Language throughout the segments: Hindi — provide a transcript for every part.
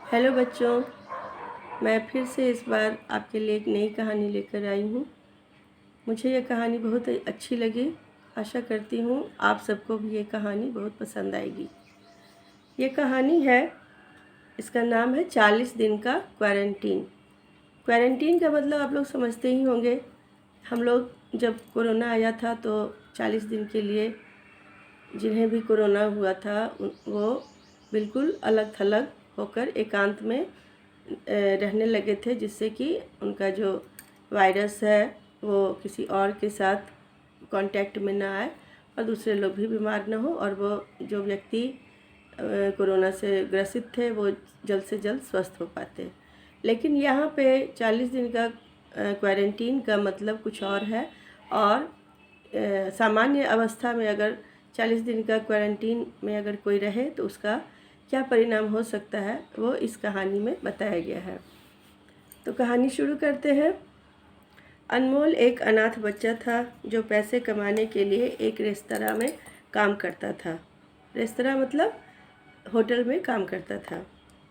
हेलो बच्चों, मैं फिर से इस बार आपके लिए एक नई कहानी लेकर आई हूँ। मुझे ये कहानी बहुत अच्छी लगी। आशा करती हूँ आप सबको भी ये कहानी बहुत पसंद आएगी। ये कहानी है, इसका नाम है 40 दिन का क्वारंटीन। क्वारंटीन का मतलब आप लोग समझते ही होंगे। हम लोग जब कोरोना आया था तो 40 दिन के लिए जिन्हें भी कोरोना हुआ था वो बिल्कुल अलग थलग होकर एकांत में रहने लगे थे, जिससे कि उनका जो वायरस है वो किसी और के साथ कांटेक्ट में ना आए और दूसरे लोग भी बीमार ना हो, और वो जो व्यक्ति कोरोना से ग्रसित थे वो जल्द से जल्द स्वस्थ हो पाते। लेकिन यहाँ पे 40 दिन का क्वारंटीन का मतलब कुछ और है। और सामान्य अवस्था में अगर 40 दिन का क्वारंटीन में अगर कोई रहे तो उसका क्या परिणाम हो सकता है वो इस कहानी में बताया गया है। तो कहानी शुरू करते हैं। अनमोल एक अनाथ बच्चा था जो पैसे कमाने के लिए एक रेस्तरां में काम करता था। रेस्तरां मतलब होटल में काम करता था।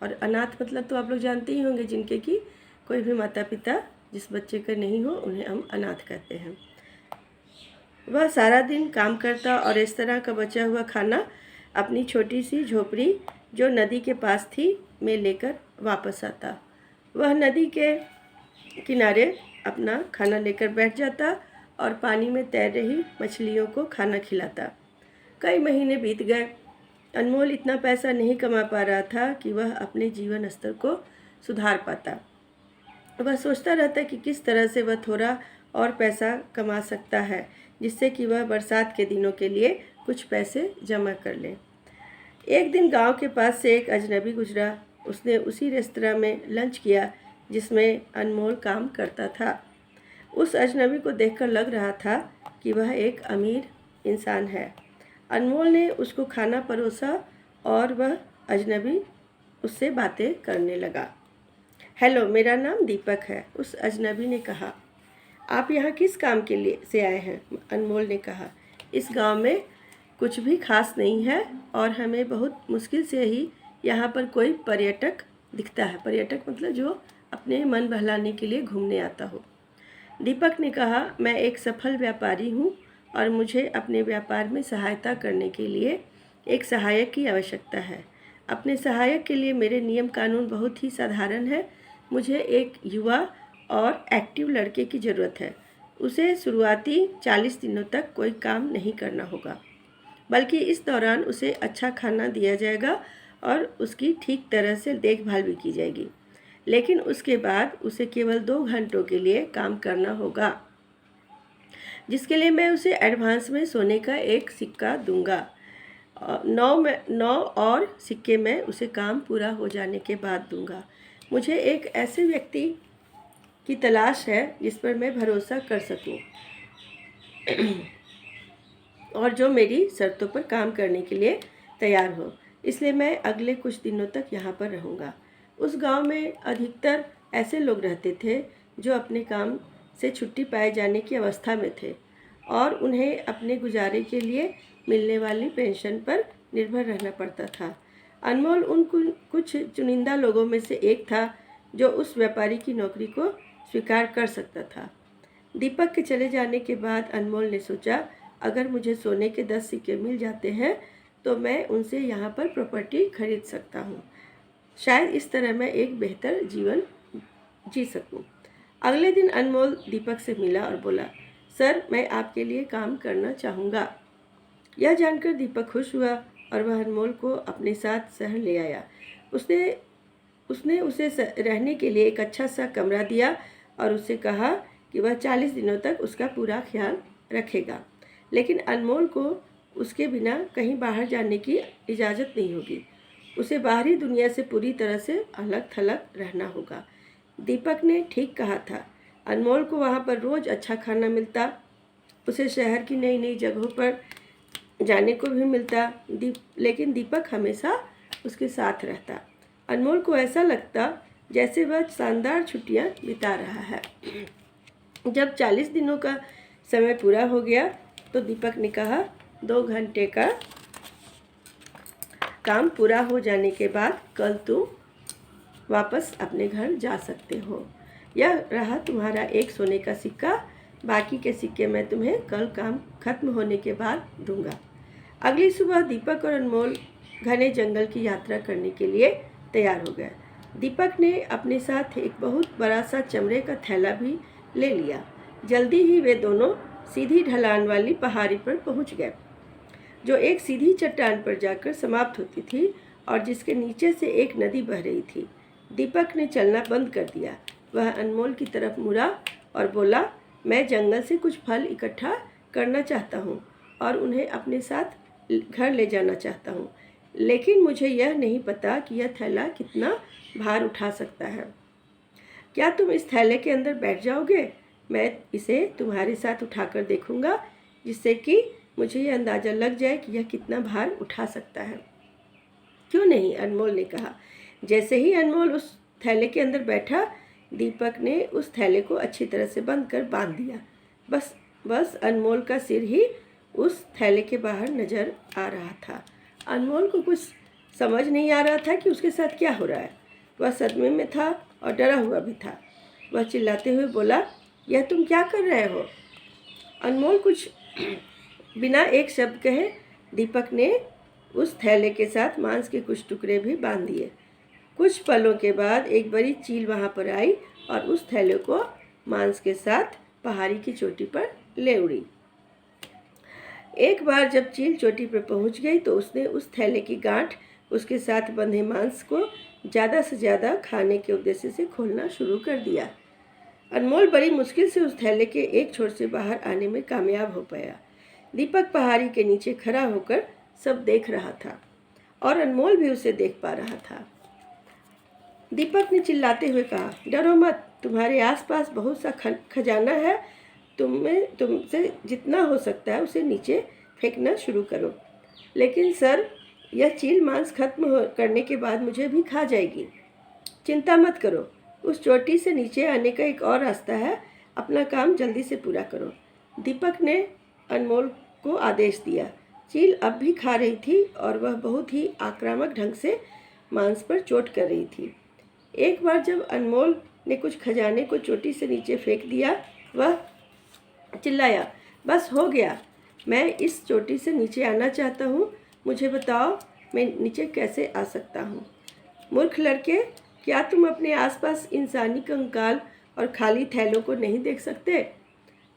और अनाथ मतलब तो आप लोग जानते ही होंगे, जिनके कि कोई भी माता पिता जिस बच्चे का नहीं हो उन्हें हम अनाथ कहते हैं। वह सारा दिन काम करता और रेस्तरां का बचा हुआ खाना अपनी छोटी सी झोपड़ी जो नदी के पास थी में लेकर वापस आता। वह नदी के किनारे अपना खाना लेकर बैठ जाता और पानी में तैर रही मछलियों को खाना खिलाता। कई महीने बीत गए। अनमोल इतना पैसा नहीं कमा पा रहा था कि वह अपने जीवन स्तर को सुधार पाता। वह सोचता रहता कि किस तरह से वह थोड़ा और पैसा कमा सकता है, जिससे कि वह बरसात के दिनों के लिए कुछ पैसे जमा कर ले। एक दिन गांव के पास से एक अजनबी गुजरा। उसने उसी रेस्तरां में लंच किया जिसमें अनमोल काम करता था। उस अजनबी को देखकर लग रहा था कि वह एक अमीर इंसान है। अनमोल ने उसको खाना परोसा और वह अजनबी उससे बातें करने लगा। हेलो, मेरा नाम दीपक है, उस अजनबी ने कहा। आप यहाँ किस काम के लिए से आए हैं? अनमोल ने कहा। इस गांव में कुछ भी खास नहीं है और हमें बहुत मुश्किल से ही यहाँ पर कोई पर्यटक दिखता है। पर्यटक मतलब जो अपने मन बहलाने के लिए घूमने आता हो। दीपक ने कहा, मैं एक सफल व्यापारी हूँ और मुझे अपने व्यापार में सहायता करने के लिए एक सहायक की आवश्यकता है। अपने सहायक के लिए मेरे नियम कानून बहुत ही साधारण है। मुझे एक युवा और एक्टिव लड़के की ज़रूरत है। उसे शुरुआती 40 दिनों तक कोई काम नहीं करना होगा, बल्कि इस दौरान उसे अच्छा खाना दिया जाएगा और उसकी ठीक तरह से देखभाल भी की जाएगी। लेकिन उसके बाद उसे केवल 2 घंटों के लिए काम करना होगा, जिसके लिए मैं उसे एडवांस में सोने का एक सिक्का दूंगा। 9 और सिक्के मैं उसे काम पूरा हो जाने के बाद दूंगा। मुझे एक ऐसे व्यक्ति की तलाश है जिस पर मैं भरोसा कर सकूं और जो मेरी शर्तों पर काम करने के लिए तैयार हो। इसलिए मैं अगले कुछ दिनों तक यहाँ पर रहूँगा। उस गांव में अधिकतर ऐसे लोग रहते थे जो अपने काम से छुट्टी पाए जाने की अवस्था में थे और उन्हें अपने गुजारे के लिए मिलने वाली पेंशन पर निर्भर रहना पड़ता था। अनमोल उन कुछ चुनिंदा लोगों में से एक था जो उस व्यापारी की नौकरी को स्वीकार कर सकता था। दीपक के चले जाने के बाद अनमोल ने सोचा, अगर मुझे सोने के 10 सिक्के मिल जाते हैं तो मैं उनसे यहाँ पर प्रॉपर्टी खरीद सकता हूँ। शायद इस तरह मैं एक बेहतर जीवन जी सकूँ। अगले दिन अनमोल दीपक से मिला और बोला, सर, मैं आपके लिए काम करना चाहूँगा। यह जानकर दीपक खुश हुआ और वह अनमोल को अपने साथ शहर ले आया। उसने उसे रहने के लिए एक अच्छा सा कमरा दिया और उससे कहा कि वह 40 दिनों तक उसका पूरा ख्याल रखेगा। लेकिन अनमोल को उसके बिना कहीं बाहर जाने की इजाज़त नहीं होगी। उसे बाहरी दुनिया से पूरी तरह से अलग थलग रहना होगा। दीपक ने ठीक कहा था। अनमोल को वहाँ पर रोज़ अच्छा खाना मिलता, उसे शहर की नई नई जगहों पर जाने को भी मिलता। लेकिन दीपक हमेशा उसके साथ रहता। अनमोल को ऐसा लगता जैसे वह शानदार छुट्टियाँ बिता रहा है। जब 40 दिनों का समय पूरा हो गया तो दीपक ने कहा, 2 घंटे का काम पूरा हो जाने के बाद कल तुम वापस अपने घर जा सकते हो। यह रहा तुम्हारा एक सोने का सिक्का, बाकी के सिक्के मैं तुम्हें कल काम खत्म होने के बाद दूंगा। अगली सुबह दीपक और अनमोल घने जंगल की यात्रा करने के लिए तैयार हो गए। दीपक ने अपने साथ एक बहुत बड़ा सा चमड़े का थैला भी ले लिया। जल्दी ही वे दोनों सीधी ढलान वाली पहाड़ी पर पहुंच गए, जो एक सीधी चट्टान पर जाकर समाप्त होती थी और जिसके नीचे से एक नदी बह रही थी। दीपक ने चलना बंद कर दिया। वह अनमोल की तरफ मुड़ा और बोला, मैं जंगल से कुछ फल इकट्ठा करना चाहता हूँ और उन्हें अपने साथ घर ले जाना चाहता हूँ, लेकिन मुझे यह नहीं पता कि यह थैला कितना भार उठा सकता है। क्या तुम इस थैले के अंदर बैठ जाओगे? मैं इसे तुम्हारे साथ उठाकर देखूंगा, जिससे कि मुझे यह अंदाज़ा लग जाए कि यह कितना भार उठा सकता है। क्यों नहीं, अनमोल ने कहा। जैसे ही अनमोल उस थैले के अंदर बैठा, दीपक ने उस थैले को अच्छी तरह से बंद कर बांध दिया। बस अनमोल का सिर ही उस थैले के बाहर नजर आ रहा था। अनमोल को कुछ समझ नहीं आ रहा था कि उसके साथ क्या हो रहा है। वह सदमे में था और डरा हुआ भी था। वह चिल्लाते हुए बोला, यह तुम क्या कर रहे हो? अनमोल कुछ बिना एक शब्द कहे दीपक ने उस थैले के साथ मांस के कुछ टुकड़े भी बांध दिए। कुछ पलों के बाद एक बड़ी चील वहां पर आई और उस थैले को मांस के साथ पहाड़ी की चोटी पर ले उड़ी। एक बार जब चील चोटी पर पहुंच गई तो उसने उस थैले की गांठ उसके साथ बंधे मांस को ज़्यादा से ज़्यादा खाने के उद्देश्य से खोलना शुरू कर दिया। अनमोल बड़ी मुश्किल से उस थैले के एक छोर से बाहर आने में कामयाब हो पाया। दीपक पहाड़ी के नीचे खड़ा होकर सब देख रहा था और अनमोल भी उसे देख पा रहा था। दीपक ने चिल्लाते हुए कहा, डरो मत, तुम्हारे आसपास बहुत सा खजाना है। तुमसे जितना हो सकता है उसे नीचे फेंकना शुरू करो। लेकिन सर, यह चील मांस खत्म करने के बाद मुझे भी खा जाएगी। चिंता मत करो, उस चोटी से नीचे आने का एक और रास्ता है। अपना काम जल्दी से पूरा करो। दीपक ने अनमोल को आदेश दिया। चील अब भी खा रही थी और वह बहुत ही आक्रामक ढंग से मांस पर चोट कर रही थी। एक बार जब अनमोल ने कुछ खजाने को चोटी से नीचे फेंक दिया, वह चिल्लाया, बस हो गया, मैं इस चोटी से नीचे आना चाहता हूँ। मुझे बताओ, मैं नीचे कैसे आ सकता हूँ? मूर्ख लड़के, क्या तुम अपने आसपास इंसानी कंकाल और खाली थैलों को नहीं देख सकते?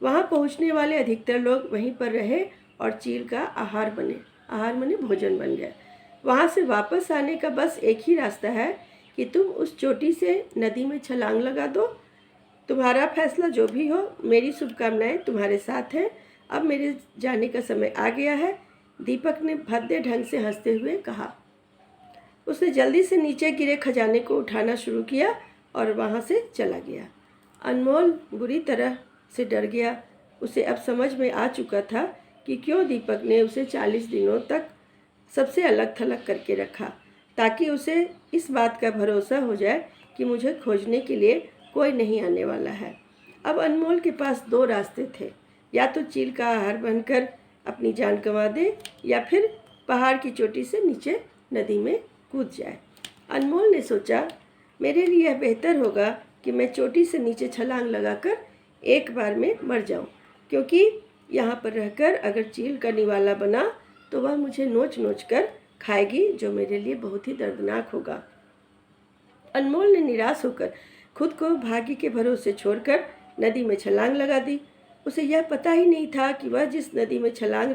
वहाँ पहुँचने वाले अधिकतर लोग वहीं पर रहे और चील का आहार माने भोजन बन गए। वहाँ से वापस आने का बस एक ही रास्ता है कि तुम उस चोटी से नदी में छलांग लगा दो। तुम्हारा फैसला जो भी हो, मेरी शुभकामनाएं तुम्हारे साथ हैं। अब मेरे जाने का समय आ गया है, दीपक ने भद्दे ढंग से हंसते हुए कहा। उसने जल्दी से नीचे गिरे खजाने को उठाना शुरू किया और वहाँ से चला गया। अनमोल बुरी तरह से डर गया। उसे अब समझ में आ चुका था कि क्यों दीपक ने उसे 40 दिनों तक सबसे अलग थलग करके रखा, ताकि उसे इस बात का भरोसा हो जाए कि मुझे खोजने के लिए कोई नहीं आने वाला है। अब अनमोल के पास दो रास्ते थे, या तो चील का आहार बनकर अपनी जान गंवा दे या फिर पहाड़ की चोटी से नीचे नदी में कूद जाए। अनमोल ने सोचा, मेरे लिए यह बेहतर होगा कि मैं चोटी से नीचे छलांग लगाकर एक बार में मर जाऊं, क्योंकि यहाँ पर रहकर अगर चील का निवाला बना तो वह मुझे नोच नोच कर खाएगी, जो मेरे लिए बहुत ही दर्दनाक होगा। अनमोल ने निराश होकर खुद को भाग्य के भरोसे छोड़कर नदी में छलांग लगा दी। उसे यह पता ही नहीं था कि वह जिस नदी में छलांग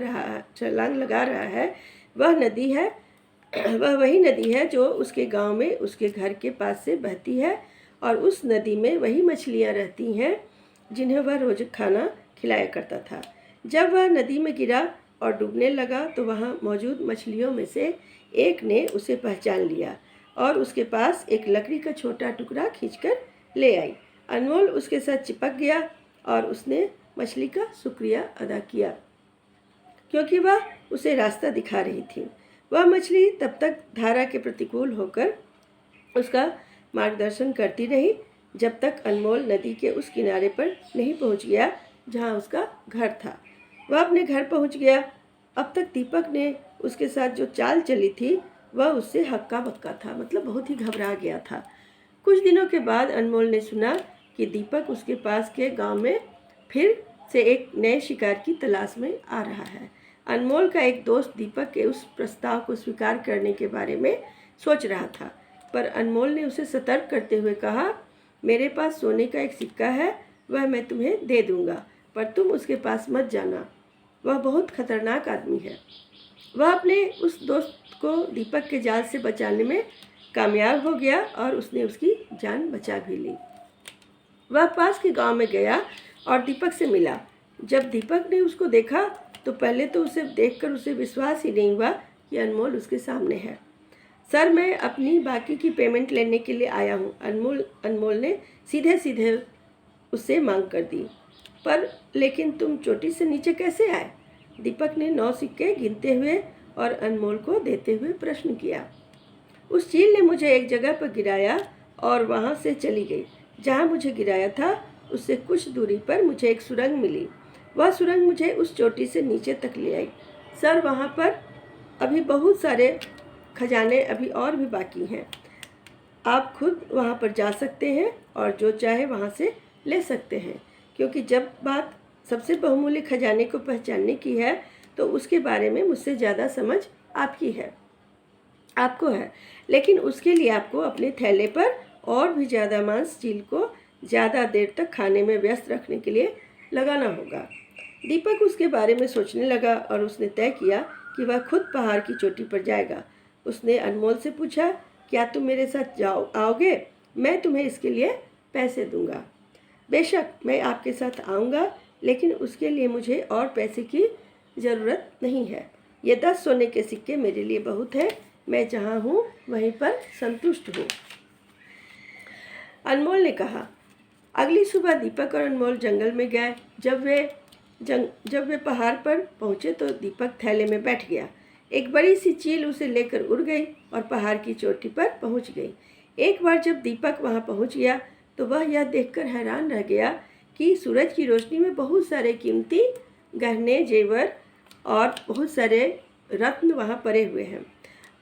लगा रहा है वह वही नदी है जो उसके गांव में उसके घर के पास से बहती है, और उस नदी में वही मछलियां रहती हैं जिन्हें वह रोज खाना खिलाया करता था। जब वह नदी में गिरा और डूबने लगा तो वहाँ मौजूद मछलियों में से एक ने उसे पहचान लिया और उसके पास एक लकड़ी का छोटा टुकड़ा खींचकर ले आई। अनमोल उसके साथ चिपक गया और उसने मछली का शुक्रिया अदा किया, क्योंकि वह उसे रास्ता दिखा रही थी। वह मछली तब तक धारा के प्रतिकूल होकर उसका मार्गदर्शन करती रही जब तक अनमोल नदी के उस किनारे पर नहीं पहुंच गया जहां उसका घर था। वह अपने घर पहुंच गया। अब तक दीपक ने उसके साथ जो चाल चली थी वह उससे हक्का बक्का था, मतलब बहुत ही घबरा गया था। कुछ दिनों के बाद अनमोल ने सुना कि दीपक उसके पास के गांव में फिर से एक नए शिकार की तलाश में आ रहा है। अनमोल का एक दोस्त दीपक के उस प्रस्ताव को स्वीकार करने के बारे में सोच रहा था, पर अनमोल ने उसे सतर्क करते हुए कहा, मेरे पास सोने का एक सिक्का है, वह मैं तुम्हें दे दूंगा, पर तुम उसके पास मत जाना, वह बहुत खतरनाक आदमी है। वह अपने उस दोस्त को दीपक के जाल से बचाने में कामयाब हो गया और उसने उसकी जान बचा भी ली। वह पास के गांव में गया और दीपक से मिला। जब दीपक ने उसको देखा तो पहले तो उसे देखकर उसे विश्वास ही नहीं हुआ कि अनमोल उसके सामने है। सर, मैं अपनी बाकी की पेमेंट लेने के लिए आया हूँ, अनमोल ने सीधे सीधे उससे मांग कर दी। पर लेकिन तुम चोटी से नीचे कैसे आए? दीपक ने 9 सिक्के गिनते हुए और अनमोल को देते हुए प्रश्न किया। उस चील ने मुझे एक जगह पर गिराया और वहाँ से चली गई। जहाँ मुझे गिराया था उससे कुछ दूरी पर मुझे एक सुरंग मिली। वह सुरंग मुझे उस चोटी से नीचे तक ले आई। सर, वहाँ पर अभी बहुत सारे खजाने अभी और भी बाकी हैं। आप खुद वहाँ पर जा सकते हैं और जो चाहे वहाँ से ले सकते हैं, क्योंकि जब बात सबसे बहुमूल्य खजाने को पहचानने की है तो उसके बारे में मुझसे ज़्यादा समझ आपको है। लेकिन उसके लिए आपको अपने थैले पर और भी ज़्यादा मांस चील को ज़्यादा देर तक खाने में व्यस्त रखने के लिए लगाना होगा। दीपक उसके बारे में सोचने लगा और उसने तय किया कि वह खुद पहाड़ की चोटी पर जाएगा। उसने अनमोल से पूछा, क्या तुम मेरे साथ आओगे? मैं तुम्हें इसके लिए पैसे दूंगा। बेशक, मैं आपके साथ आऊँगा, लेकिन उसके लिए मुझे और पैसे की ज़रूरत नहीं है। ये 10 सोने के सिक्के मेरे लिए बहुत है। मैं जहाँ हूँ वहीं पर संतुष्ट हूँ, अनमोल ने कहा। अगली सुबह दीपक और अनमोल जंगल में गए। जब वे पहाड़ पर पहुँचे तो दीपक थैले में बैठ गया। एक बड़ी सी चील उसे लेकर उड़ गई और पहाड़ की चोटी पर पहुँच गई। एक बार जब दीपक वहाँ पहुँच गया तो वह यह देखकर हैरान रह गया कि सूरज की रोशनी में बहुत सारे कीमती गहने, जेवर और बहुत सारे रत्न वहाँ पड़े हुए हैं।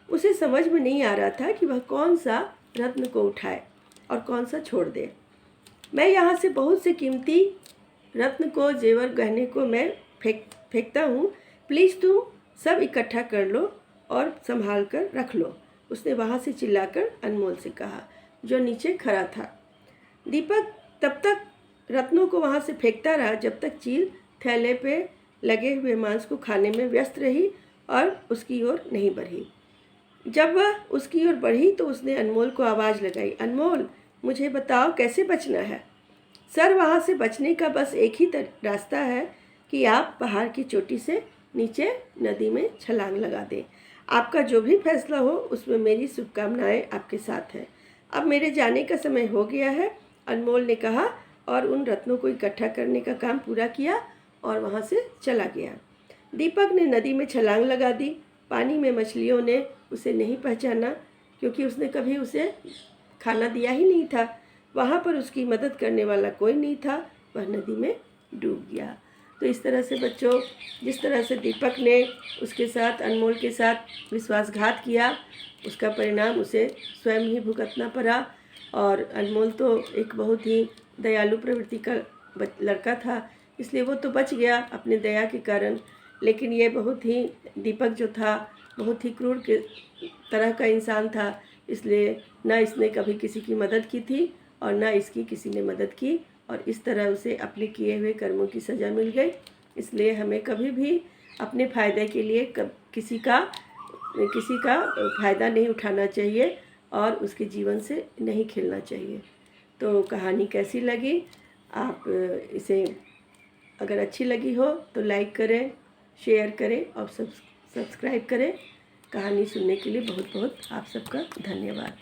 उसे समझ में नहीं आ रहा था कि वह कौन सा रत्न को उठाए और कौन सा छोड़ दे। मैं यहाँ से बहुत से कीमती रत्न को, जेवर, गहने को मैं फेंकता हूँ। प्लीज़ तुम सब इकट्ठा कर लो और संभाल कर रख लो, उसने वहाँ से चिल्लाकर अनमोल से कहा, जो नीचे खड़ा था। दीपक तब तक रत्नों को वहाँ से फेंकता रहा जब तक चील थैले पे लगे हुए मांस को खाने में व्यस्त रही और उसकी ओर नहीं बढ़ी। जब वह उसकी ओर बढ़ी तो उसने अनमोल को आवाज़ लगाई, अनमोल, मुझे बताओ कैसे बचना है? सर, वहाँ से बचने का बस एक ही रास्ता है कि आप पहाड़ की चोटी से नीचे नदी में छलांग लगा दें। आपका जो भी फैसला हो उसमें मेरी शुभकामनाएं आपके साथ हैं। अब मेरे जाने का समय हो गया है, अनमोल ने कहा और उन रत्नों को इकट्ठा करने का काम पूरा किया और वहाँ से चला गया। दीपक ने नदी में छलांग लगा दी। पानी में मछलियों ने उसे नहीं पहचाना, क्योंकि उसने कभी उसे खाना दिया ही नहीं था। वहाँ पर उसकी मदद करने वाला कोई नहीं था। वह नदी में डूब गया। तो इस तरह से बच्चों, जिस तरह से दीपक ने उसके साथ, अनमोल के साथ विश्वासघात किया, उसका परिणाम उसे स्वयं ही भुगतना पड़ा। और अनमोल तो एक बहुत ही दयालु प्रवृत्ति का लड़का था, इसलिए वो तो बच गया अपने दया के कारण। लेकिन ये बहुत ही, दीपक जो था बहुत ही क्रूर के तरह का इंसान था, इसलिए ना इसने कभी किसी की मदद की थी और ना इसकी किसी ने मदद की, और इस तरह उसे अपने किए हुए कर्मों की सज़ा मिल गई। इसलिए हमें कभी भी अपने फ़ायदे के लिए किसी का फ़ायदा नहीं उठाना चाहिए और उसके जीवन से नहीं खेलना चाहिए। तो कहानी कैसी लगी? आप इसे अगर अच्छी लगी हो तो लाइक करें, शेयर करें और सब्सक्राइब करें। कहानी सुनने के लिए बहुत बहुत आप सबका धन्यवाद।